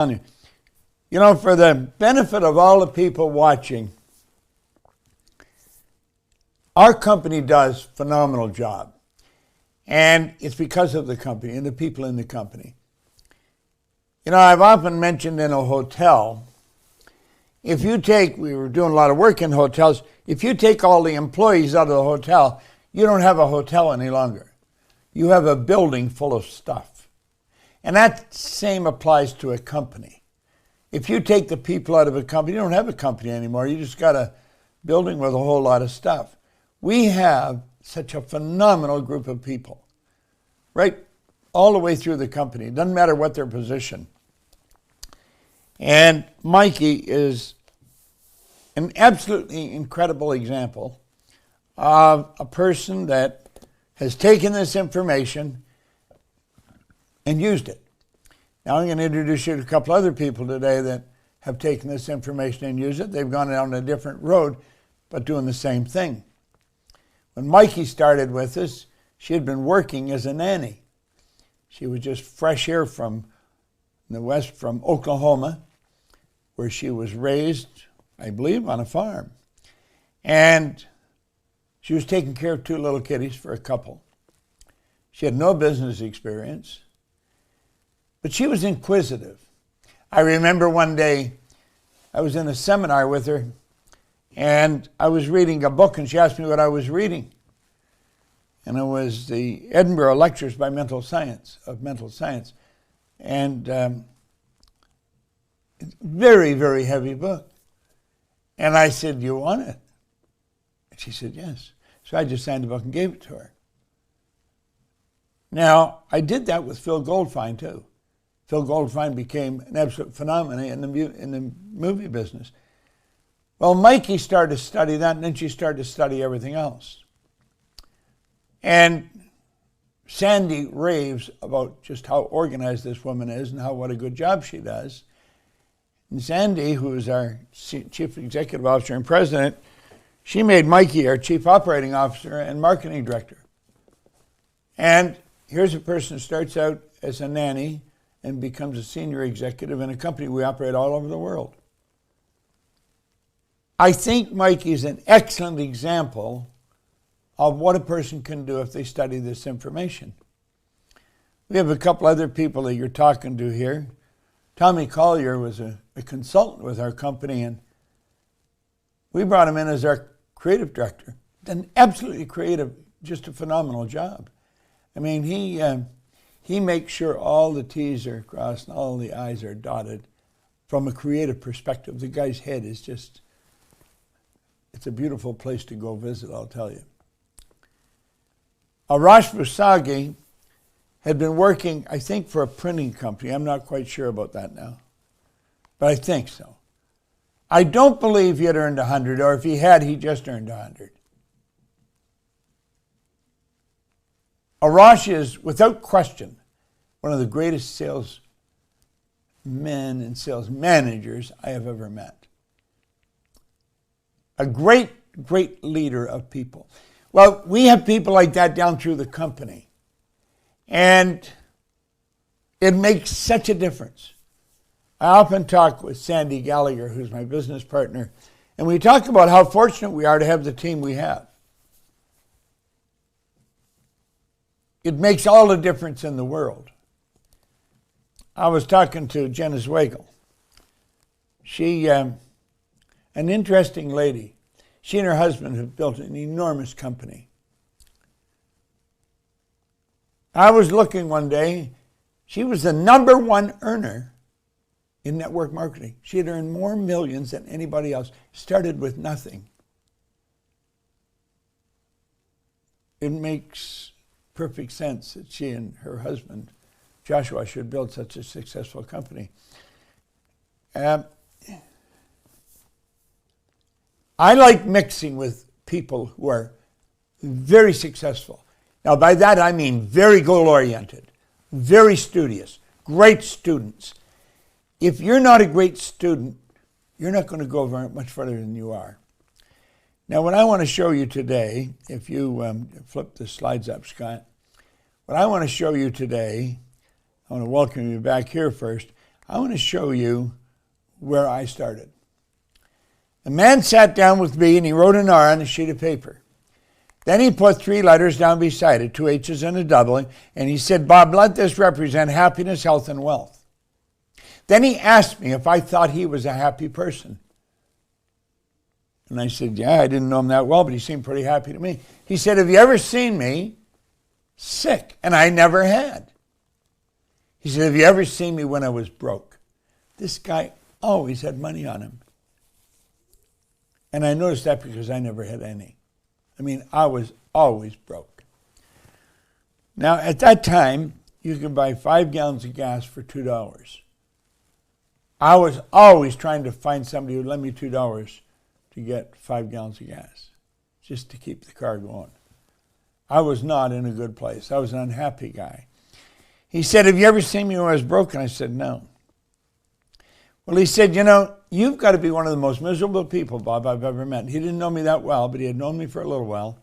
You know, for the benefit of all the people watching, our company does a phenomenal job. And it's because of the company and the people in the company. You know, I've often mentioned in a hotel, we were doing a lot of work in hotels, if you take all the employees out of the hotel, you don't have a hotel any longer. You have a building full of stuff. And that same applies to a company. If you take the people out of a company, you don't have a company anymore. You just got a building with a whole lot of stuff. We have such a phenomenal group of people, right all the way through the company. It doesn't matter what their position. And Mikey is an absolutely incredible example of a person that has taken this information and used it. Now I'm going to introduce you to a couple other people today that have taken this information and used it. They've gone down a different road, but doing the same thing. When Mikey started with us, she had been working as a nanny. She was just fresh here from the west, from Oklahoma, where she was raised, I believe, on a farm. And she was taking care of two little kiddies for a couple. She had no business experience, but she was inquisitive. I remember one day I was in a seminar with her, and I was reading a book, and she asked me what I was reading. And it was the Edinburgh Lectures by Mental Science. And very, very heavy book. And I said, "Do you want it?" And she said, "Yes." So I just signed the book and gave it to her. Now, I did that with Phil Goldfine, too. Phil Goldfine became an absolute phenomenon in the movie business. Well, Mikey started to study that, and then she started to study everything else. And Sandy raves about just how organized this woman is and what a good job she does. And Sandy, who is our Chief Executive Officer and President, she made Mikey our Chief Operating Officer and Marketing Director. And here's a person who starts out as a nanny and becomes a senior executive in a company we operate all over the world. I think Mikey is an excellent example of what a person can do if they study this information. We have a couple other people that you're talking to here. Tommy Collier was a consultant with our company, and we brought him in as our creative director. An absolutely creative, just a phenomenal job. I mean, he makes sure all the T's are crossed and all the I's are dotted from a creative perspective. The guy's head is just, it's a beautiful place to go visit, I'll tell you. Arash Busagi had been working, I think, for a printing company. I'm not quite sure about that now, but I think so. I don't believe he had earned 100, or if he had, he just earned 100. Arash is, without question, one of the greatest salesmen and sales managers I have ever met. A great, great leader of people. Well, we have people like that down through the company. And it makes such a difference. I often talk with Sandy Gallagher, who's my business partner, and we talk about how fortunate we are to have the team we have. It makes all the difference in the world. I was talking to Jenna Zweigel. She, an interesting lady. She and her husband have built an enormous company. I was looking one day. She was the #1 earner in network marketing. She had earned more millions than anybody else. Started with nothing. It makes perfect sense that she and her husband, Joshua, should build such a successful company. I like mixing with people who are very successful. Now, by that I mean very goal-oriented, very studious, great students. If you're not a great student, you're not going to go very much further than you are. Now, what I want to show you today, if you flip the slides up, Scott, what I want to show you today, I want to welcome you back here first. I want to show you where I started. The man sat down with me and he wrote an R on a sheet of paper. Then he put 3 letters down beside it, 2 H's and a double, and he said, Bob, let this represent happiness, health, and wealth. Then he asked me if I thought he was a happy person. And I said, yeah, I didn't know him that well, but he seemed pretty happy to me. He said, have you ever seen me sick? And I never had. He said, have you ever seen me when I was broke? This guy always had money on him. And I noticed that because I never had any. I mean, I was always broke. Now, at that time, you could buy 5 gallons of gas for $2. I was always trying to find somebody who would lend me $2 to get 5 gallons of gas, just to keep the car going. I was not in a good place. I was an unhappy guy. He said, have you ever seen me when I was broke? And I said, no. Well, he said, you know, you've got to be one of the most miserable people, Bob, I've ever met. He didn't know me that well, but he had known me for a little while.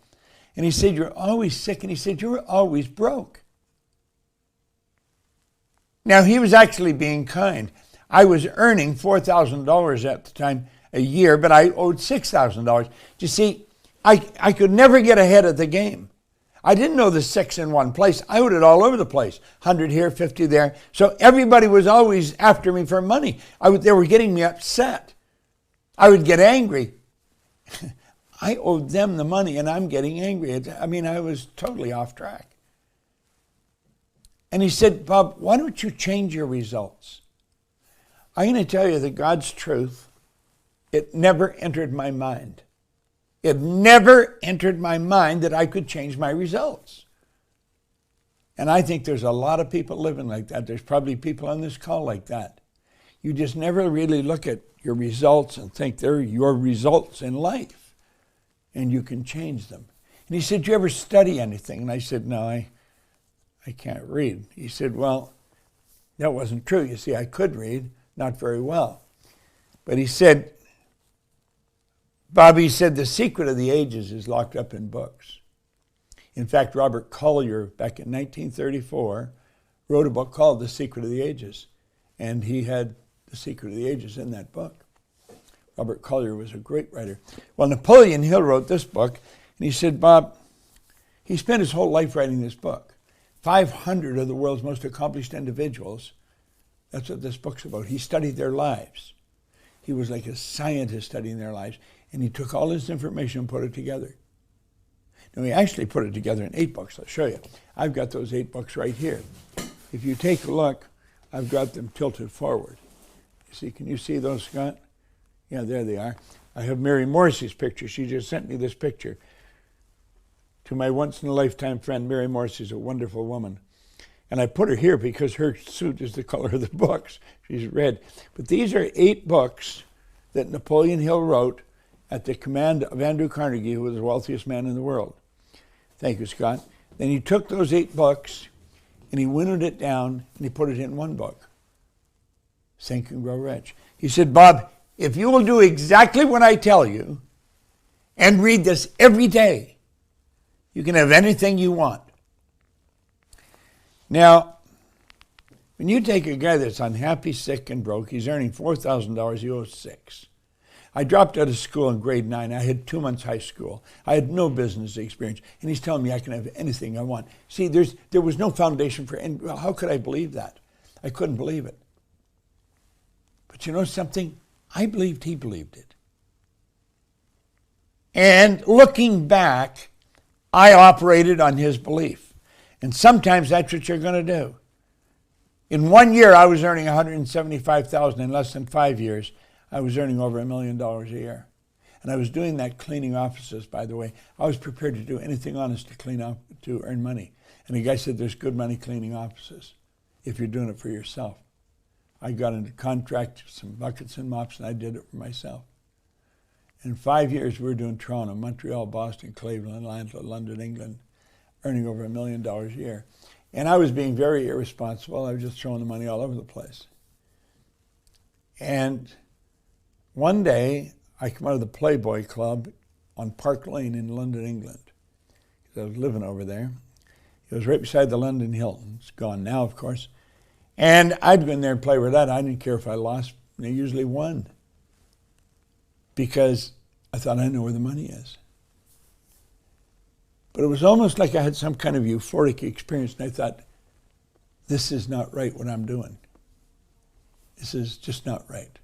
And he said, you're always sick. And he said, you were always broke. Now, he was actually being kind. I was earning $4,000 at the time a year, but I owed $6,000. You see, I could never get ahead of the game. I didn't know the 6 in one place. I owed it all over the place. 100 here, 50 there. So everybody was always after me for money. They were getting me upset. I would get angry. I owed them the money and I'm getting angry. I mean, I was totally off track. And he said, Bob, why don't you change your results? I'm going to tell you that God's truth, it never entered my mind. It never entered my mind that I could change my results. And I think there's a lot of people living like that. There's probably people on this call like that. You just never really look at your results and think they're your results in life. And you can change them. And he said, do you ever study anything? And I said, no, I can't read. He said, well, that wasn't true. You see, I could read, not very well. But he said, Bob, he said, the secret of the ages is locked up in books. In fact, Robert Collier, back in 1934, wrote a book called The Secret of the Ages. And he had The Secret of the Ages in that book. Robert Collier was a great writer. Well, Napoleon Hill wrote this book, and he said, Bob, he spent his whole life writing this book. 500 of the world's most accomplished individuals, that's what this book's about. He studied their lives. He was like a scientist studying their lives. And he took all this information and put it together. Now, he actually put it together in 8 books. I'll show you. I've got those 8 books right here. If you take a look, I've got them tilted forward. You see, can you see those, Scott? Yeah, there they are. I have Mary Morrissey's picture. She just sent me this picture. To my once-in-a-lifetime friend, Mary Morrissey's a wonderful woman. And I put her here because her suit is the color of the books. She's red. But these are 8 books that Napoleon Hill wrote at the command of Andrew Carnegie, who was the wealthiest man in the world. Thank you, Scott. Then he took those 8 books and he winnowed it down and he put it in one book, Think and Grow Rich. He said, Bob, if you will do exactly what I tell you and read this every day, you can have anything you want. Now, when you take a guy that's unhappy, sick, and broke, he's earning $4,000, he owes $6,000. I dropped out of school in grade 9. I had 2 months high school. I had no business experience. And he's telling me I can have anything I want. See, there was no foundation for any. Well, how could I believe that? I couldn't believe it. But you know something? I believed he believed it. And looking back, I operated on his belief. And sometimes that's what you're going to do. In 1 year, I was earning $175,000. In less than 5 years, I was earning over $1 million a year. And I was doing that cleaning offices, by the way. I was prepared to do anything honest to clean up, to earn money. And the guy said, there's good money cleaning offices if you're doing it for yourself. I got into contract, some buckets and mops, and I did it for myself. In 5 years, we were doing Toronto, Montreal, Boston, Cleveland, Atlanta, London, England, earning over $1 million a year. And I was being very irresponsible. I was just throwing the money all over the place. And one day, I come out of the Playboy Club on Park Lane in London, England. I was living over there. It was right beside the London Hilton. It's gone now, of course. And I'd go in there and play with that. I didn't care if I lost. I usually won. Because I thought I know where the money is. But it was almost like I had some kind of euphoric experience, and I thought, this is not right what I'm doing. This is just not right.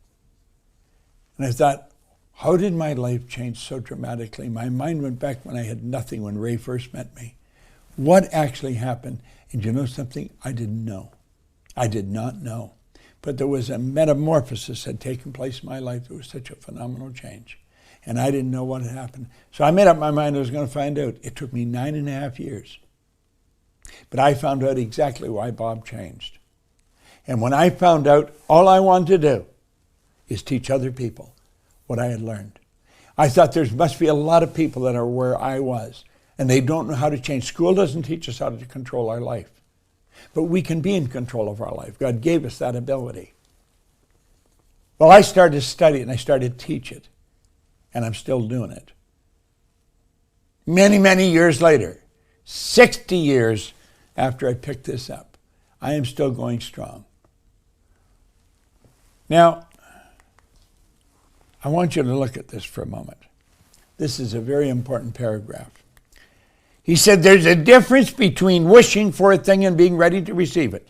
And I thought, how did my life change so dramatically? My mind went back when I had nothing, when Ray first met me. What actually happened? And you know something? I didn't know. I did not know. But there was a metamorphosis had taken place in my life. It was such a phenomenal change. And I didn't know what had happened. So I made up my mind I was going to find out. It took me 9.5 years. But I found out exactly why Bob changed. And when I found out, all I wanted to do is teach other people what I had learned. I thought there must be a lot of people that are where I was, and they don't know how to change. School doesn't teach us how to control our life. But we can be in control of our life. God gave us that ability. Well, I started to study it, and I started to teach it. And I'm still doing it. Many, many years later, 60 years after I picked this up, I am still going strong. Now, I want you to look at this for a moment. This is a very important paragraph. He said, there's a difference between wishing for a thing and being ready to receive it.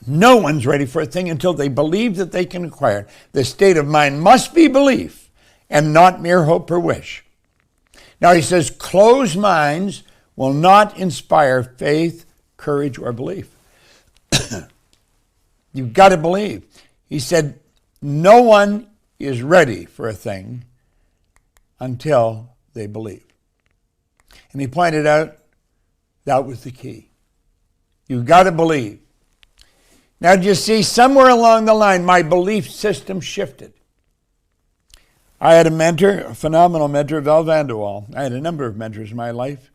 No one's ready for a thing until they believe that they can acquire it. The state of mind must be belief and not mere hope or wish. Now he says, closed minds will not inspire faith, courage, or belief. You've got to believe. He said, no one is ready for a thing until they believe. And he pointed out that was the key. You've got to believe. Now, do you see, somewhere along the line, my belief system shifted. I had a mentor, a phenomenal mentor, Val Vanderwall. I had a number of mentors in my life.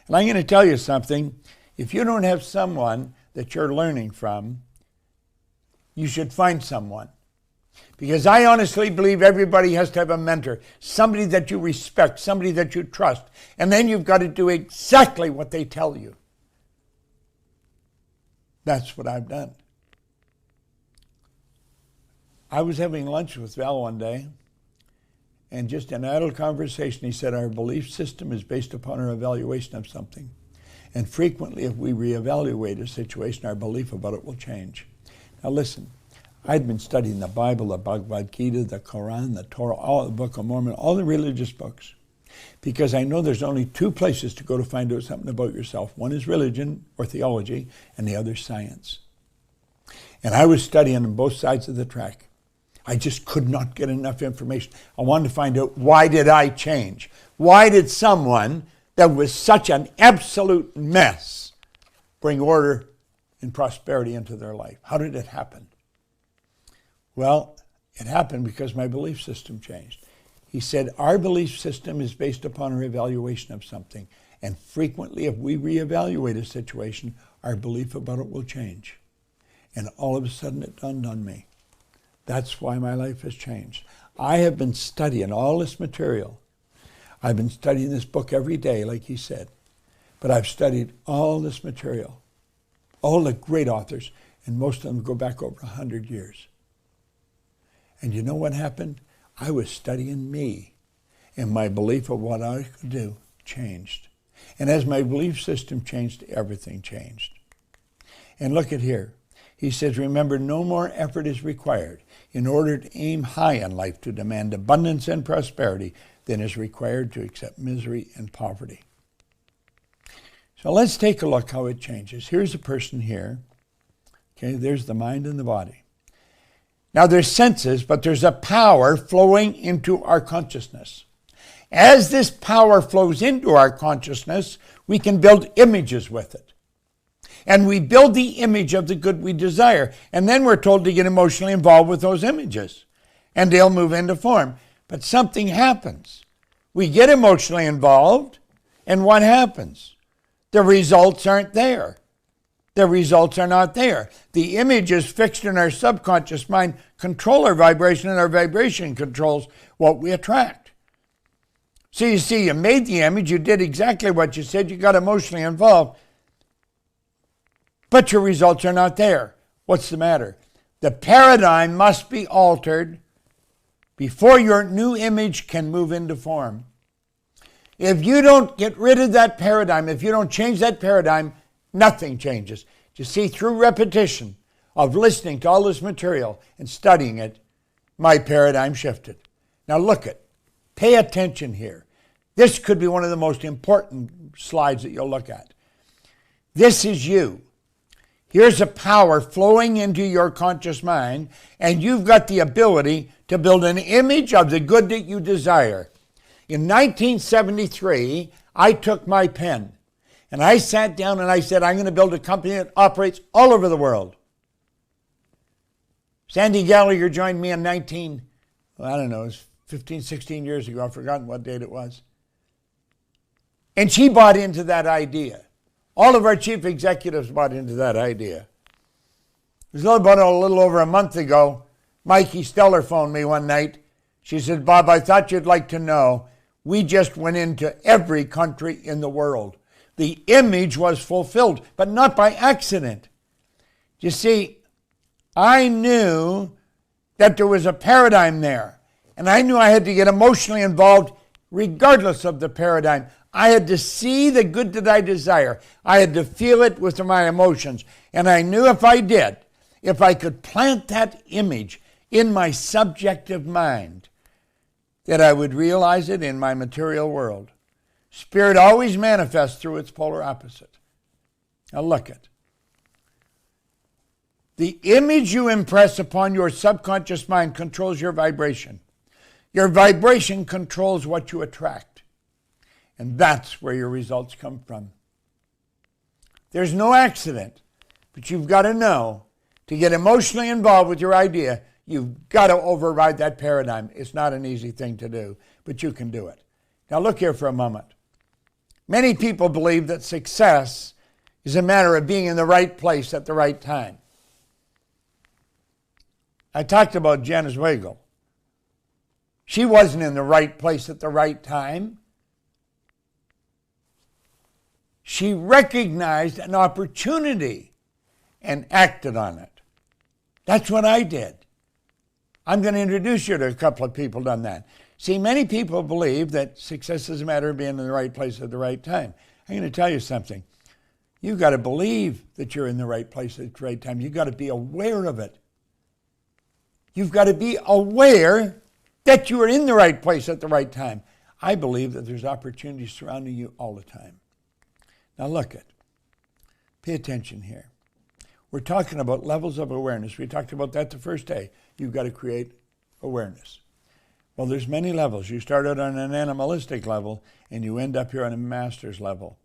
And I'm going to tell you something. If you don't have someone that you're learning from, you should find someone. Because I honestly believe everybody has to have a mentor, somebody that you respect, somebody that you trust. And then you've got to do exactly what they tell you. That's what I've done. I was having lunch with Val one day, and just in idle conversation, he said, our belief system is based upon our evaluation of something. And frequently, if we reevaluate a situation, our belief about it will change. Now listen, I'd been studying the Bible, the Bhagavad Gita, the Quran, the Torah, all the Book of Mormon, all the religious books. Because I know there's only two places to go to find out something about yourself. One is religion or theology, and the other is science. And I was studying on both sides of the track. I just could not get enough information. I wanted to find out, why did I change? Why did someone that was such an absolute mess bring order and prosperity into their life? How did it happen? Well, it happened because my belief system changed. He said, our belief system is based upon our evaluation of something. And frequently, if we reevaluate a situation, our belief about it will change. And all of a sudden, it dawned on me. That's why my life has changed. I have been studying all this material. I've been studying this book every day, like he said. But I've studied all this material, all the great authors, and most of them go back over 100 years. And you know what happened? I was studying me, and my belief of what I could do changed. And as my belief system changed, everything changed. And look at here. He says, remember, no more effort is required in order to aim high in life to demand abundance and prosperity than is required to accept misery and poverty. So let's take a look how it changes. Here's a person here. Okay, there's the mind and the body. Now there's senses, but there's a power flowing into our consciousness. As this power flows into our consciousness, we can build images with it. And we build the image of the good we desire. And then we're told to get emotionally involved with those images. And they'll move into form. But something happens. We get emotionally involved, and what happens? The results aren't there. The results are not there. The images fixed in our subconscious mind control our vibration, and our vibration controls what we attract. So you see, you made the image, you did exactly what you said, you got emotionally involved, but your results are not there. What's the matter? The paradigm must be altered before your new image can move into form. If you don't get rid of that paradigm, if you don't change that paradigm, nothing changes. You see, through repetition of listening to all this material and studying it, my paradigm shifted. Now look at, pay attention here. This could be one of the most important slides that you'll look at. This is you. Here's a power flowing into your conscious mind, and you've got the ability to build an image of the good that you desire. In 1973, I took my pen, and I sat down and I said, I'm going to build a company that operates all over the world. Sandy Gallagher joined me in it was 15, 16 years ago. I've forgotten what date it was. And she bought into that idea. All of our chief executives bought into that idea. It was about a little over a month ago, Mikey Steller phoned me one night. She said, Bob, I thought you'd like to know, we just went into every country in the world. The image was fulfilled, but not by accident. You see, I knew that there was a paradigm there, and I knew I had to get emotionally involved regardless of the paradigm. I had to see the good that I desire. I had to feel it with my emotions. And I knew if I did, if I could plant that image in my subjective mind, that I would realize it in my material world. Spirit always manifests through its polar opposite. Now look at. The image you impress upon your subconscious mind controls your vibration. Your vibration controls what you attract. And that's where your results come from. There's no accident, but you've got to know, to get emotionally involved with your idea, you've got to override that paradigm. It's not an easy thing to do, but you can do it. Now look here for a moment. Many people believe that success is a matter of being in the right place at the right time. I talked about Janice Weigel. She wasn't in the right place at the right time. She recognized an opportunity and acted on it. That's what I did. I'm going to introduce you to a couple of people who've done that. See, many people believe that success is a matter of being in the right place at the right time. I'm going to tell you something. You've got to believe that you're in the right place at the right time. You've got to be aware of it. You've got to be aware that you are in the right place at the right time. I believe that there's opportunities surrounding you all the time. Now look at, pay attention here. We're talking about levels of awareness. We talked about that the first day. You've got to create awareness. Well, there's many levels. You start out on an animalistic level, and you end up here on a master's level.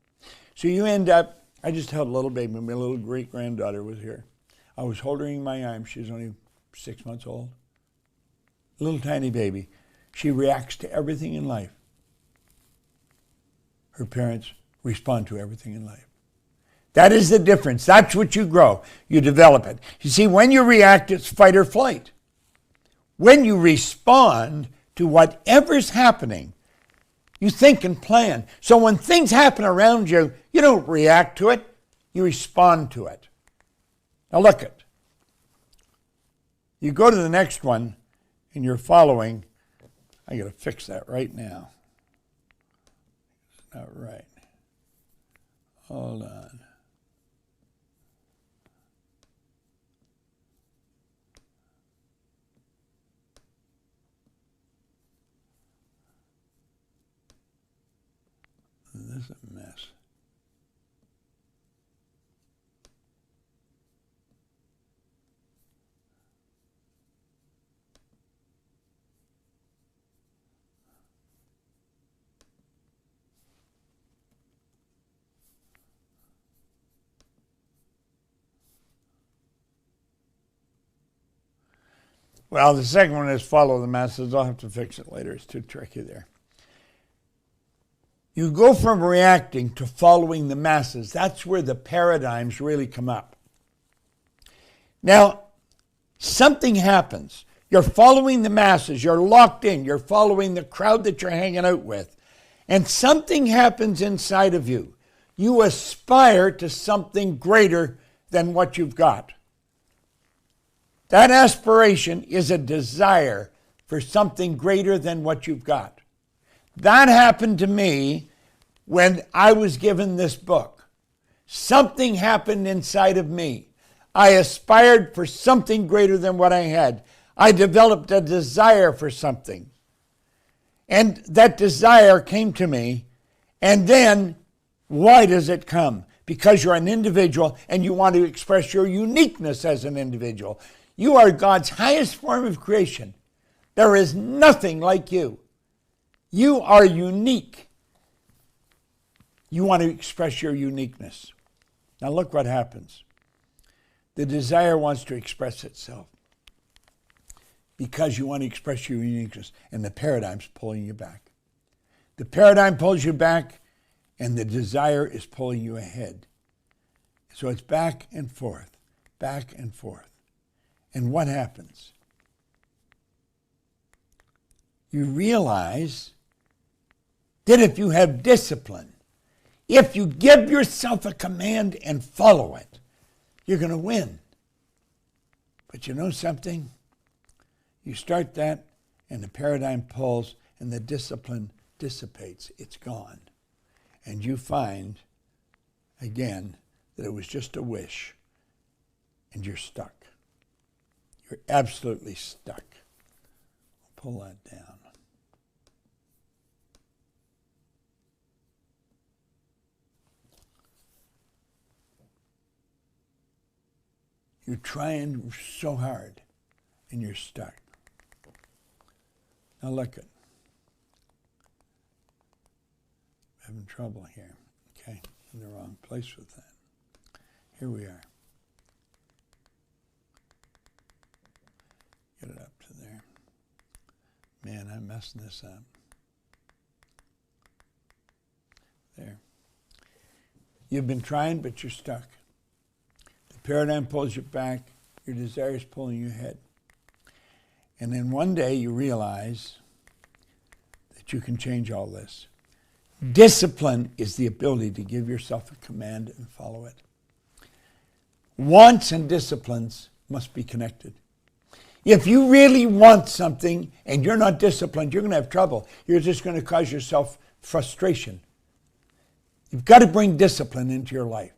So you end up, I just held a little baby. My little great-granddaughter was here. I was holding her in my arms. She was only 6 months old. A little tiny baby. She reacts to everything in life. Her parents respond to everything in life. That is the difference. That's what you grow. You develop it. You see, when you react, it's fight or flight. When you respond to whatever's happening, you think and plan. So when things happen around you, you don't react to it, you respond to it. Now look at. You go to the next one, and you're following. I got to fix that right now. It's not right. Hold on. This is a mess. Well, the second one is follow the masses. I'll have to fix it later. It's too tricky there. You go from reacting to following the masses. That's where the paradigms really come up. Now, something happens. You're following the masses. You're locked in. You're following the crowd that you're hanging out with. And something happens inside of you. You aspire to something greater than what you've got. That aspiration is a desire for something greater than what you've got. That happened to me when I was given this book. Something happened inside of me. I aspired for something greater than what I had. I developed a desire for something. And that desire came to me. And then, why does it come? Because you're an individual and you want to express your uniqueness as an individual. You are God's highest form of creation. There is nothing like you. You are unique. You want to express your uniqueness. Now look what happens. The desire wants to express itself because you want to express your uniqueness, and the paradigm's pulling you back. The paradigm pulls you back, and the desire is pulling you ahead. So it's back and forth, back and forth. And what happens? You realize that if you have discipline, if you give yourself a command and follow it, you're going to win. But you know something? You start that, and the paradigm pulls, and the discipline dissipates. It's gone. And you find, again, that it was just a wish, and you're stuck. You're absolutely stuck. Pull that down. You're trying so hard, and you're stuck. Now look at. Having trouble here. Okay, in the wrong place with that. Here we are. Get it up to there. Man, I'm messing this up. There. You've been trying, but you're stuck. The paradigm pulls you back. Your desire is pulling you ahead. And then one day you realize that you can change all this. Discipline is the ability to give yourself a command and follow it. Wants and disciplines must be connected. If you really want something and you're not disciplined, you're going to have trouble. You're just going to cause yourself frustration. You've got to bring discipline into your life.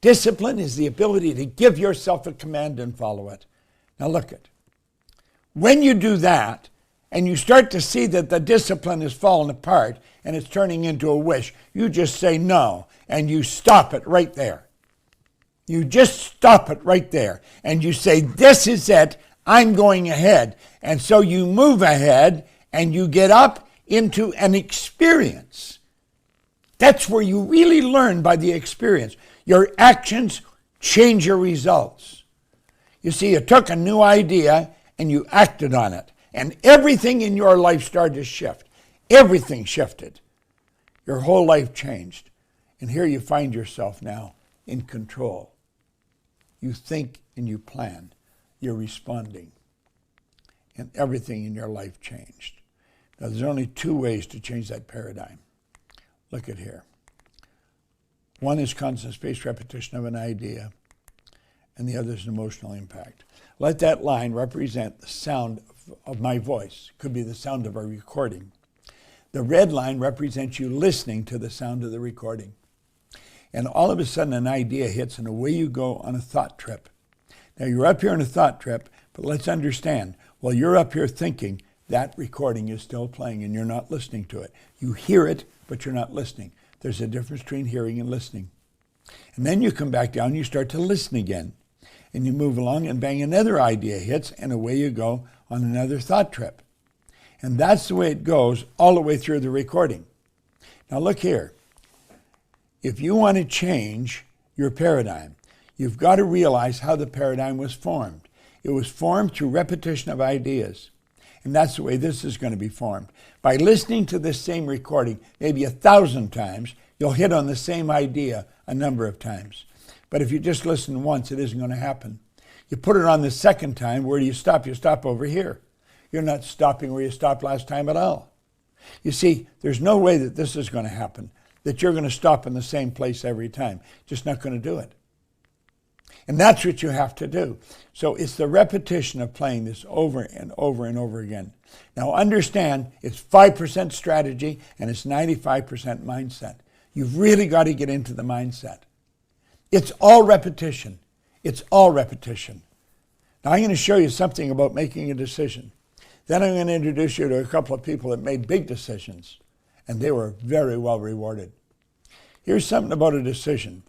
Discipline is the ability to give yourself a command and follow it. Now look at. When you do that, and you start to see that the discipline is falling apart and it's turning into a wish, you just say no, and you stop it right there. You just stop it right there, and you say, this is it, I'm going ahead. And so you move ahead, and you get up into an experience. That's where you really learn by the experience. Your actions change your results. You see, you took a new idea, and you acted on it. And everything in your life started to shift. Everything shifted. Your whole life changed. And here you find yourself now in control. You think and you plan. You're responding. And everything in your life changed. Now, there's only two ways to change that paradigm. Look at here. One is constant spaced repetition of an idea, and the other is an emotional impact. Let that line represent the sound of my voice. It could be the sound of a recording. The red line represents you listening to the sound of the recording. And all of a sudden an idea hits, and away you go on a thought trip. Now you're up here on a thought trip, but let's understand, while you're up here thinking, that recording is still playing and you're not listening to it. You hear it, but you're not listening. There's a difference between hearing and listening. And then you come back down, you start to listen again. And you move along, and bang, another idea hits, and away you go on another thought trip. And that's the way it goes all the way through the recording. Now look here. If you want to change your paradigm, you've got to realize how the paradigm was formed. It was formed through repetition of ideas. And that's the way this is going to be formed. By listening to this same recording, maybe 1,000 times, you'll hit on the same idea a number of times. But if you just listen once, it isn't going to happen. You put it on the second time, where do you stop? You stop over here. You're not stopping where you stopped last time at all. You see, there's no way that this is going to happen, that you're going to stop in the same place every time. Just not going to do it. And that's what you have to do. So it's the repetition of playing this over and over and over again. Now understand, it's 5% strategy and it's 95% mindset. You've really got to get into the mindset. It's all repetition. It's all repetition. Now I'm going to show you something about making a decision. Then I'm going to introduce you to a couple of people that made big decisions, and they were very well rewarded. Here's something about a decision.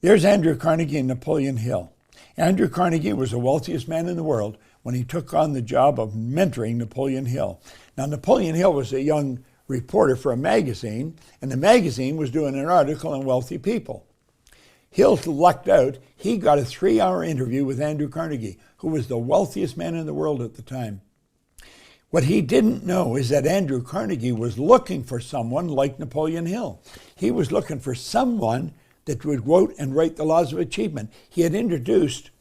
There's Andrew Carnegie and Napoleon Hill. Andrew Carnegie was the wealthiest man in the world when he took on the job of mentoring Napoleon Hill. Now, Napoleon Hill was a young reporter for a magazine, and the magazine was doing an article on wealthy people. Hill lucked out. He got a 3-hour interview with Andrew Carnegie, who was the wealthiest man in the world at the time. What he didn't know is that Andrew Carnegie was looking for someone like Napoleon Hill. He was looking for someone that would go out and write the laws of achievement. He had interviewed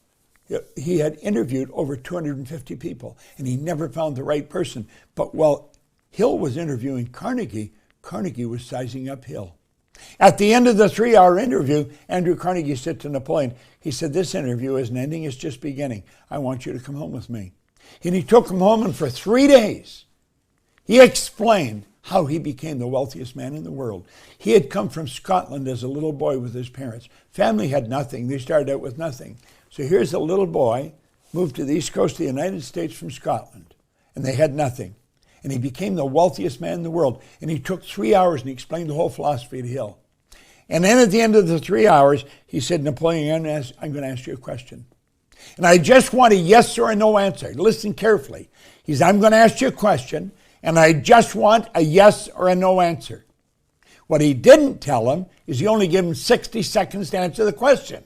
over 250 people, and he never found the right person. But while Hill was interviewing Carnegie, Carnegie was sizing up Hill. At the end of the 3-hour interview, Andrew Carnegie said to Napoleon, he said, "This interview isn't ending, it's just beginning. I want you to come home with me." And he took him home, and for 3 days, he explained how he became the wealthiest man in the world. He had come from Scotland as a little boy with his parents. Family had nothing. They started out with nothing. So here's a little boy, moved to the east coast of the United States from Scotland, and they had nothing. And he became the wealthiest man in the world. And he took 3 hours and he explained the whole philosophy to Hill. And then at the end of the 3 hours, he said, "Napoleon, I'm going to ask you a question. And I just want a yes or a no answer. Listen carefully." He said, "I'm going to ask you a question, and I just want a yes or a no answer." What he didn't tell him is he only gave him 60 seconds to answer the question.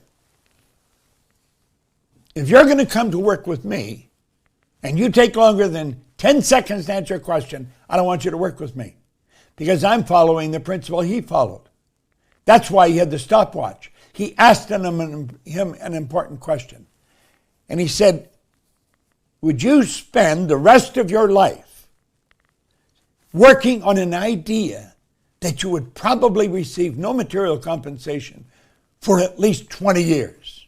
If you're going to come to work with me, and you take longer than 10 seconds to answer a question, I don't want you to work with me, because I'm following the principle he followed. That's why he had the stopwatch. He asked him an important question. And he said, "Would you spend the rest of your life working on an idea that you would probably receive no material compensation for at least 20 years?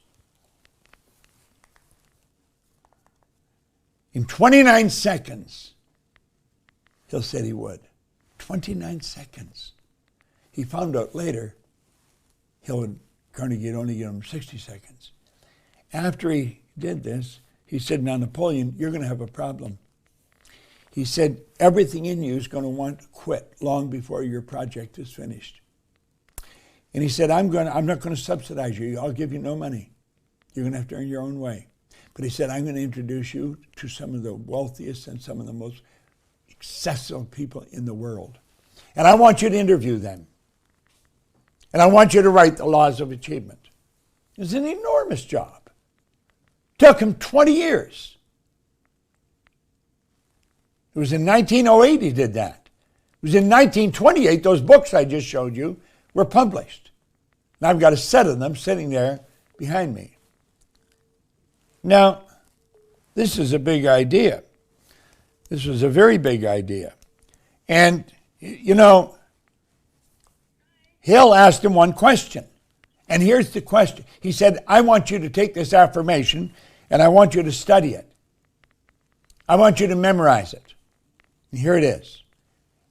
In 29 seconds, Hill said he would. 29 seconds. He found out later, Carnegie had only given him 60 seconds. After he did this, he said, "Now, Napoleon, you're going to have a problem." He said, "Everything in you is going to want to quit long before your project is finished." And he said, I'm not going to subsidize you. I'll give you no money. You're going to have to earn your own way. But he said, "I'm going to introduce you to some of the wealthiest and some of the most successful people in the world. And I want you to interview them. And I want you to write the laws of achievement." It's an enormous job. Took him 20 years. It was in 1908 he did that. It was in 1928 those books I just showed you were published. And I've got a set of them sitting there behind me. Now, this is a big idea. This was a very big idea. And, Hill asked him one question. And here's the question. He said, "I want you to take this affirmation and I want you to study it. I want you to memorize it." And here it is.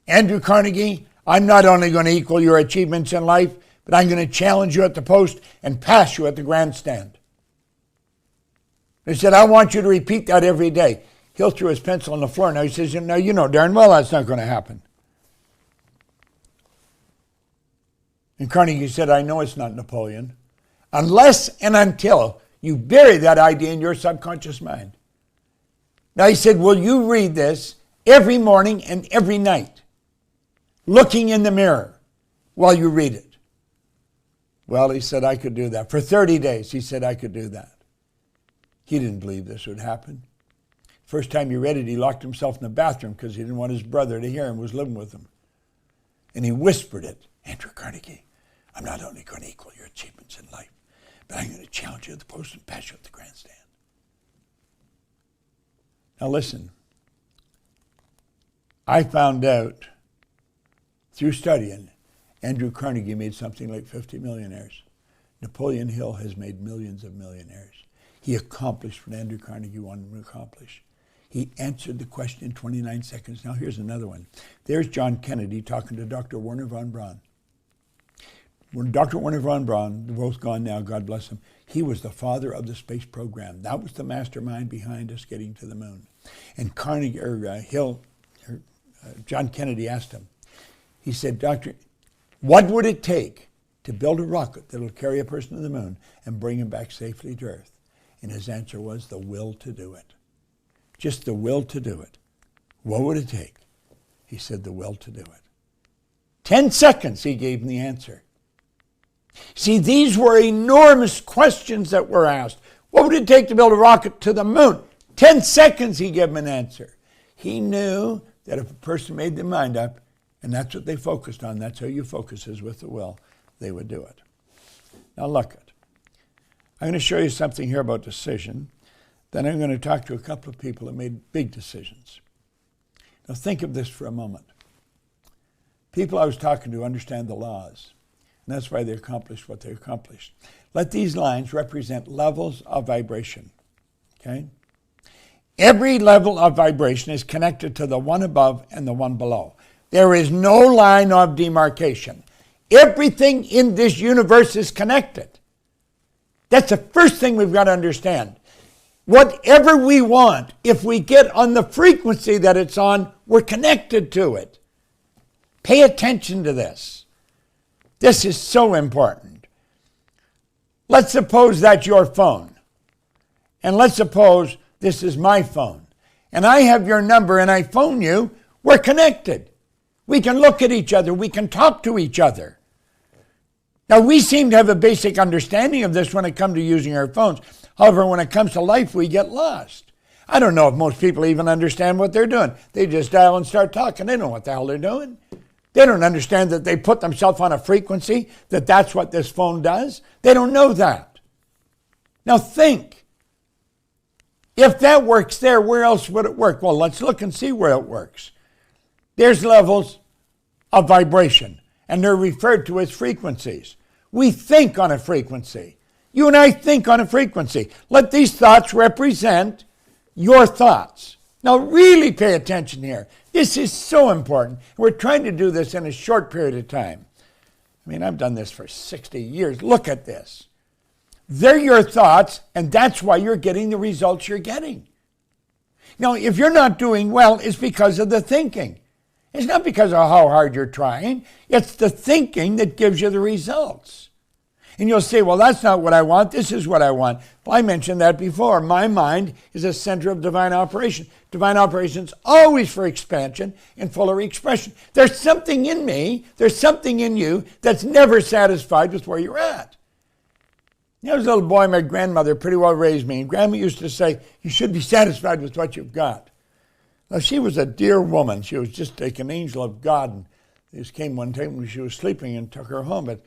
"Andrew Carnegie, I'm not only going to equal your achievements in life, but I'm going to challenge you at the post and pass you at the grandstand." He said, "I want you to repeat that every day." Hill threw his pencil on the floor. Now he says, "No, you know darn well that's not going to happen." And Carnegie said, "I know it's not, Napoleon, unless and until you bury that idea in your subconscious mind." Now he said, "Will you read this every morning and every night, looking in the mirror while you read it?" Well, he said, "I could do that." For 30 days, he said, "I could do that." He didn't believe this would happen. First time he read it, he locked himself in the bathroom because he didn't want his brother to hear him, was living with him. And he whispered it, "Andrew Carnegie, I'm not only going to equal your achievements in life, but I'm going to challenge you at the post and pass you at the grandstand." Now listen, I found out through studying, Andrew Carnegie made something like 50 millionaires. Napoleon Hill has made millions of millionaires. He accomplished what Andrew Carnegie wanted him to accomplish. He answered the question in 29 seconds. Now here's another one. There's John Kennedy talking to Dr. Wernher von Braun. When Dr. Wernher von Braun, they're both gone now, God bless him, he was the father of the space program. That was the mastermind behind us getting to the moon. And John Kennedy asked him, he said, Doctor, what would it take to build a rocket that will carry a person to the moon and bring him back safely to Earth? And his answer was the will to do it. Just the will to do it. What would it take? He said the will to do it. 10 seconds he gave him the answer. See, these were enormous questions that were asked. What would it take to build a rocket to the moon? 10 seconds he gave him an answer. He knew that if a person made their mind up, and that's what they focused on, that's how you focus is with the will, they would do it. Now look it. I'm going to show you something here about decision. Then I'm going to talk to a couple of people that made big decisions. Now think of this for a moment. People I was talking to understand the laws, and that's why they accomplished what they accomplished. Let these lines represent levels of vibration, okay? Every level of vibration is connected to the one above and the one below. There is no line of demarcation. Everything in this universe is connected. That's the first thing we've got to understand. Whatever we want, if we get on the frequency that it's on, we're connected to it. Pay attention to this. This is so important. Let's suppose that's your phone. And let's suppose this is my phone. And I have your number and I phone you. We're connected. We can look at each other. We can talk to each other. Now, we seem to have a basic understanding of this when it comes to using our phones. However, when it comes to life, we get lost. I don't know if most people even understand what they're doing. They just dial and start talking. They don't know what the hell they're doing. They don't understand that they put themselves on a frequency, that that's what this phone does. They don't know that. Now think. If that works there, where else would it work? Well, let's look and see where it works. There's levels of vibration, and they're referred to as frequencies. We think on a frequency. You and I think on a frequency. Let these thoughts represent your thoughts. Now really pay attention here. This is so important. We're trying to do this in a short period of time. I mean, I've done this for 60 years. Look at this. They're your thoughts, and that's why you're getting the results you're getting. Now, if you're not doing well, it's because of the thinking. It's not because of how hard you're trying. It's the thinking that gives you the results. And you'll say, well, that's not what I want. This is what I want. Well, I mentioned that before. My mind is a center of divine operation. Divine operation is always for expansion and fuller expression. There's something in me, there's something in you that's never satisfied with where you're at. You know, as a little boy, my grandmother pretty well raised me. And Grandma used to say, you should be satisfied with what you've got. Now, she was a dear woman. She was just like an angel of God. And they just came one time when she was sleeping and took her home. But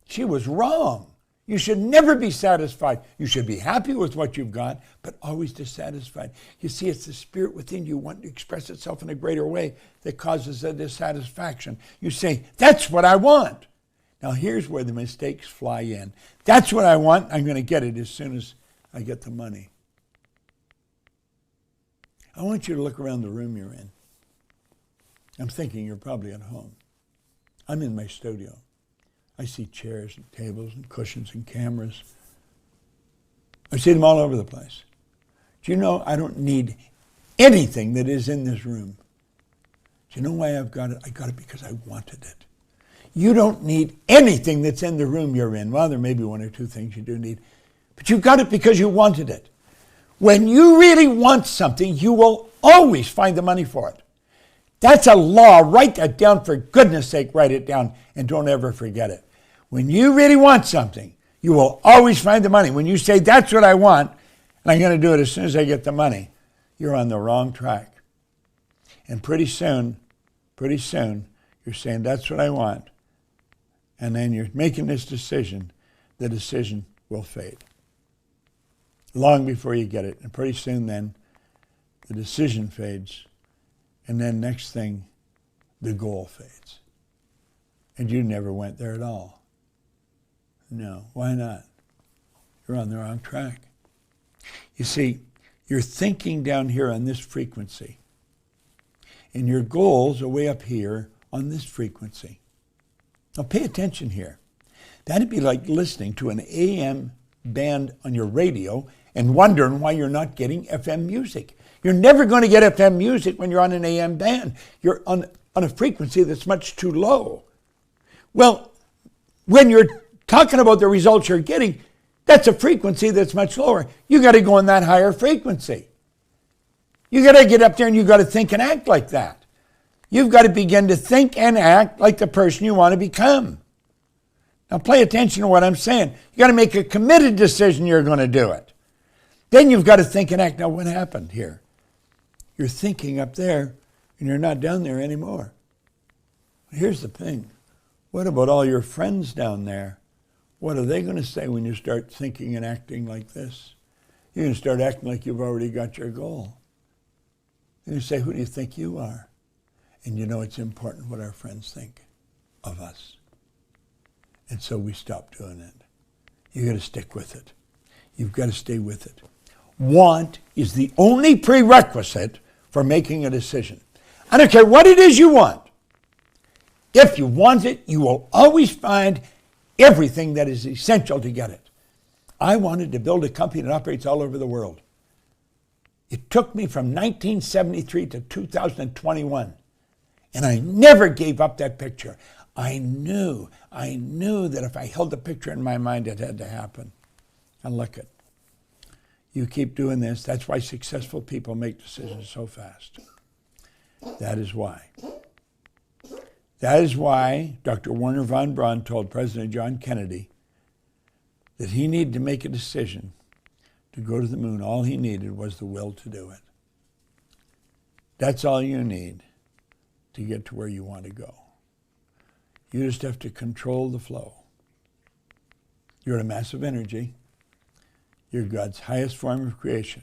she was wrong. You should never be satisfied. You should be happy with what you've got, but always dissatisfied. You see, it's the spirit within you wanting to express itself in a greater way that causes a dissatisfaction. You say, that's what I want. Now, here's where the mistakes fly in. That's what I want. I'm going to get it as soon as I get the money. I want you to look around the room you're in. I'm thinking you're probably at home. I'm in my studio. I see chairs and tables and cushions and cameras. I see them all over the place. Do you know I don't need anything that is in this room? Do you know why I've got it? I got it because I wanted it. You don't need anything that's in the room you're in. Well, there may be one or two things you do need, but you got it because you wanted it. When you really want something, you will always find the money for it. That's a law. Write that down, for goodness sake, write it down, and don't ever forget it. When you really want something, you will always find the money. When you say, that's what I want, and I'm going to do it as soon as I get the money, you're on the wrong track. And pretty soon, you're saying, that's what I want. And then you're making this decision. The decision will fade long before you get it. And pretty soon then, the decision fades. And then next thing, the goal fades. And you never went there at all. No. Why not? You're on the wrong track. You see, you're thinking down here on this frequency, and your goals are way up here on this frequency. Now pay attention here. That'd be like listening to an AM band on your radio and wondering why you're not getting FM music. You're never going to get FM music when you're on an AM band. You're on a frequency that's much too low. Well, when you're talking about the results you're getting, that's a frequency that's much lower. You got to go on that higher frequency. You got to get up there and you got to think and act like that. You've got to begin to think and act like the person you want to become. Now pay attention to what I'm saying. You got to make a committed decision you're going to do it. Then you've got to think and act. Now what happened here? You're thinking up there and you're not down there anymore. Here's the thing. What about all your friends down there? What are they going to say when you start thinking and acting like this? You're going to start acting like you've already got your goal. You're going to say, who do you think you are? And you know it's important what our friends think of us. And so we stop doing it. You've got to stick with it. You've got to stay with it. Want is the only prerequisite for making a decision. I don't care what it is you want. If you want it, you will always find everything that is essential to get it. I wanted to build a company that operates all over the world. It took me from 1973 to 2021, and I never gave up that picture. I knew that if I held the picture in my mind, it had to happen. And look it. You keep doing this. That's why successful people make decisions so fast. That is why. That is why Dr. Wernher von Braun told President John Kennedy that he needed to make a decision to go to the moon. All he needed was the will to do it. That's all you need to get to where you want to go. You just have to control the flow. You're a massive energy. You're God's highest form of creation.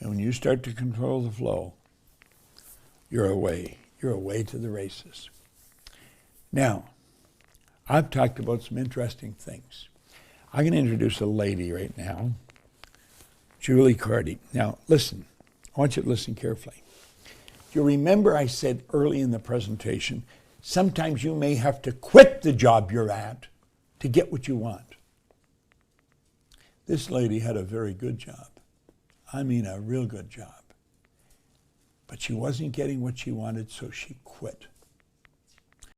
And when you start to control the flow, you're away. You're away to the races. Now, I've talked about some interesting things. I'm going to introduce a lady right now, Julie Carty. Now, listen. I want you to listen carefully. Do you remember I said early in the presentation, sometimes you may have to quit the job you're at to get what you want. This lady had a very good job. I mean, a real good job. But she wasn't getting what she wanted, so she quit.